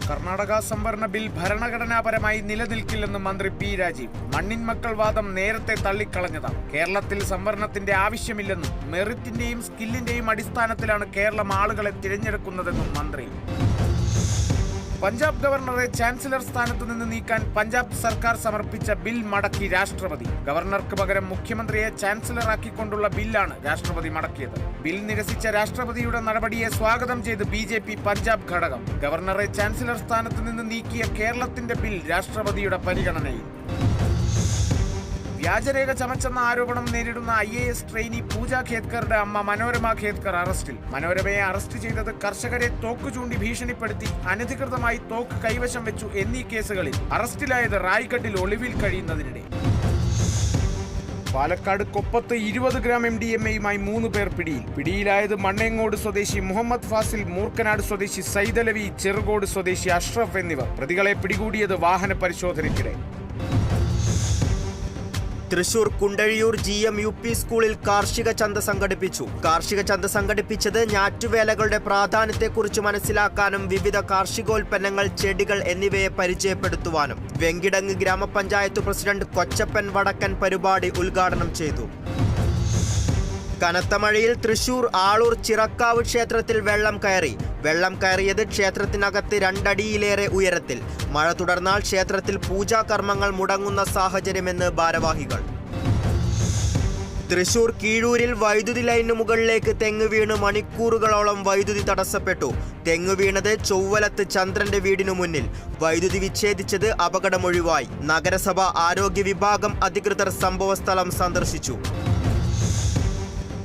കർണാടക സംവരണ ബിൽ ഭരണഘടനാപരമായി നിലനിൽക്കില്ലെന്ന് മന്ത്രി പി രാജീവ്. മണ്ണിൻ മക്കൾ വാദം നേരത്തെ തള്ളിക്കളഞ്ഞതാണ്. കേരളത്തിൽ സംവരണത്തിന്റെ ആവശ്യമില്ലെന്നും മെറിറ്റിന്റെയും സ്കില്ലിന്റെയും അടിസ്ഥാനത്തിലാണ് കേരളം ആളുകളെ തിരഞ്ഞെടുക്കുന്നതെന്നും മന്ത്രി. പഞ്ചാബ് ഗവർണറെ ചാൻസലർ സ്ഥാനത്ത് നിന്ന് നീക്കാൻ പഞ്ചാബ് സർക്കാർ സമർപ്പിച്ച ബിൽ മടക്കി രാഷ്ട്രപതി. ഗവർണർക്ക് പകരം മുഖ്യമന്ത്രിയെ ചാൻസലറാക്കിക്കൊണ്ടുള്ള ബില്ലാണ് രാഷ്ട്രപതി മടക്കിയത്. ബിൽ നിരസിച്ച രാഷ്ട്രപതിയുടെ നടപടിയെ സ്വാഗതം ചെയ്ത് BJP പഞ്ചാബ് ഘടകം. ഗവർണറെ ചാൻസലർ സ്ഥാനത്ത് നിന്ന് നീക്കിയ കേരളത്തിന്റെ ബിൽ രാഷ്ട്രപതിയുടെ പരിഗണനയിൽ. വ്യാജരേഖ ചമച്ചെന്ന ആരോപണം നേരിടുന്ന IAS ട്രെയിനി പൂജ ഖേദ്കറുടെ അമ്മ മനോരമ ഖേദ്കർ അറസ്റ്റിൽ. മനോരമയെ അറസ്റ്റ് ചെയ്തത് കർഷകരെ തോക്ക് ചൂണ്ടി ഭീഷണിപ്പെടുത്തി അനധികൃതമായി തോക്ക് കൈവശം വെച്ചു എന്നീ കേസുകളിൽ. അറസ്റ്റിലായത് റായ്ഗഡിൽ ഒളിവിൽ കഴിയുന്നതിനിടെ. പാലക്കാട് കൊപ്പത്ത് 20 ഗ്രാം MDMA-യുമായി 3 പേർ പിടിയിൽ. പിടിയിലായത് മണ്ണേങ്ങോട് സ്വദേശി മുഹമ്മദ് ഫാസിൽ, മൂർക്കനാട് സ്വദേശി സൈദലവി, ചെറുകോട് സ്വദേശി അഷ്റഫ് എന്നിവർ. പ്രതികളെ പിടികൂടിയത് വാഹന പരിശോധനയ്ക്കിടെ. തൃശൂർ കുണ്ടഴിയൂർ GM UP സ്കൂളിൽ കാർഷിക ചന്ത സംഘടിപ്പിച്ചു. കാർഷിക ചന്ത സംഘടിപ്പിച്ചത് ഞാറ്റുവേലകളുടെ പ്രാധാന്യത്തെക്കുറിച്ച് മനസ്സിലാക്കാനും വിവിധ കാർഷികോൽപ്പന്നങ്ങൾ, ചെടികൾ എന്നിവയെ പരിചയപ്പെടുത്തുവാനും. വെങ്കിടങ്ങ് ഗ്രാമപഞ്ചായത്ത് പ്രസിഡന്റ് കൊച്ചപ്പൻ വടക്കൻ പരിപാടി ഉദ്ഘാടനം ചെയ്തു. കനത്ത മഴയിൽ തൃശൂർ ആളൂർ ചിറക്കാവ് ക്ഷേത്രത്തിൽ വെള്ളം കയറി. വെള്ളം കയറിയത് ക്ഷേത്രത്തിനകത്ത് 2 അടിയിലേറെ ഉയരത്തിൽ. മഴ തുടർന്നാൽ ക്ഷേത്രത്തിൽ പൂജാകർമ്മങ്ങൾ മുടങ്ങുന്ന സാഹചര്യമെന്ന് ഭാരവാഹികൾ. തൃശൂർ കീഴൂരിൽ വൈദ്യുതി ലൈനു മുകളിലേക്ക് തെങ്ങ് വീണ് മണിക്കൂറുകളോളം വൈദ്യുതി തടസ്സപ്പെട്ടു. തെങ്ങ് വീണത് ചൊവ്വലത്ത് ചന്ദ്രന്റെ വീടിനു മുന്നിൽ. വൈദ്യുതി വിച്ഛേദിച്ചത് അപകടമൊഴിവായി. നഗരസഭ ആരോഗ്യ വിഭാഗം അധികൃതർ സംഭവസ്ഥലം സന്ദർശിച്ചു.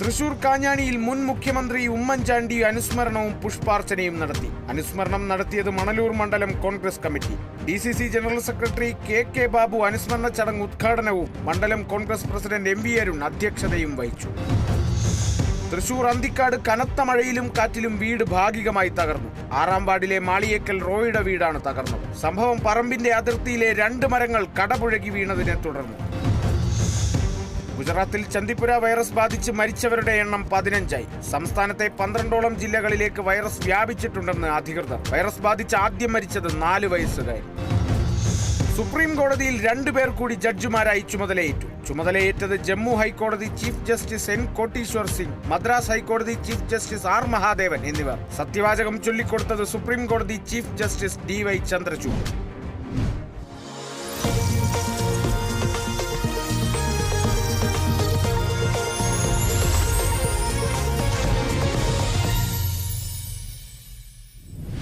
തൃശൂർ കാഞ്ഞാണിയിൽ മുൻ മുഖ്യമന്ത്രി ഉമ്മൻചാണ്ടി അനുസ്മരണവും പുഷ്പാർച്ചനയും നടത്തി. അനുസ്മരണം നടത്തിയത് മണലൂർ മണ്ഡലം Congress committee. DCC general secretary KK Babu അനുസ്മരണ ചടങ്ങ് ഉദ്ഘാടനവും മണ്ഡലം കോൺഗ്രസ് പ്രസിഡന്റ് MV അരുൺ അധ്യക്ഷതയും വഹിച്ചു. തൃശൂർ അന്തിക്കാട് കനത്ത മഴയിലും കാറ്റിലും വീട് ഭാഗികമായി തകർന്നു. 6-ാം വാർഡിലെ മാളിയേക്കൽ റോയുടെ വീടാണ് തകർന്നത്. സംഭവം പറമ്പിന്റെ അതിർത്തിയിലെ 2 മരങ്ങൾ കടപുഴകി വീണതിനെ തുടർന്നു. ഗുജറാത്തിൽ ചന്ദിപ്പുര വൈറസ് ബാധിച്ച് മരിച്ചവരുടെ എണ്ണം 15ആയി. സംസ്ഥാനത്തെ 12ഓളം ജില്ലകളിലേക്ക് വൈറസ് വ്യാപിച്ചിട്ടുണ്ടെന്ന് അധികൃതർ. വൈറസ് ബാധിച്ച് ആദ്യം മരിച്ചത് 4 വയസ്സുകാരി. സുപ്രീം കോടതിയിൽ 2 പേർ കൂടി ജഡ്ജിമാരായി ചുമതലയേറ്റു. ചുമതലയേറ്റത് ജമ്മു ഹൈക്കോടതി chief justice N Koteshwar Singh, Madras ഹൈക്കോടതി ചീഫ് ജസ്റ്റിസ് R മഹാദേവൻ എന്നിവർ. സത്യവാചകം ചൊല്ലിക്കൊടുത്തത് സുപ്രീം കോടതി ചീഫ് ജസ്റ്റിസ് DY ചന്ദ്രചൂഡ്.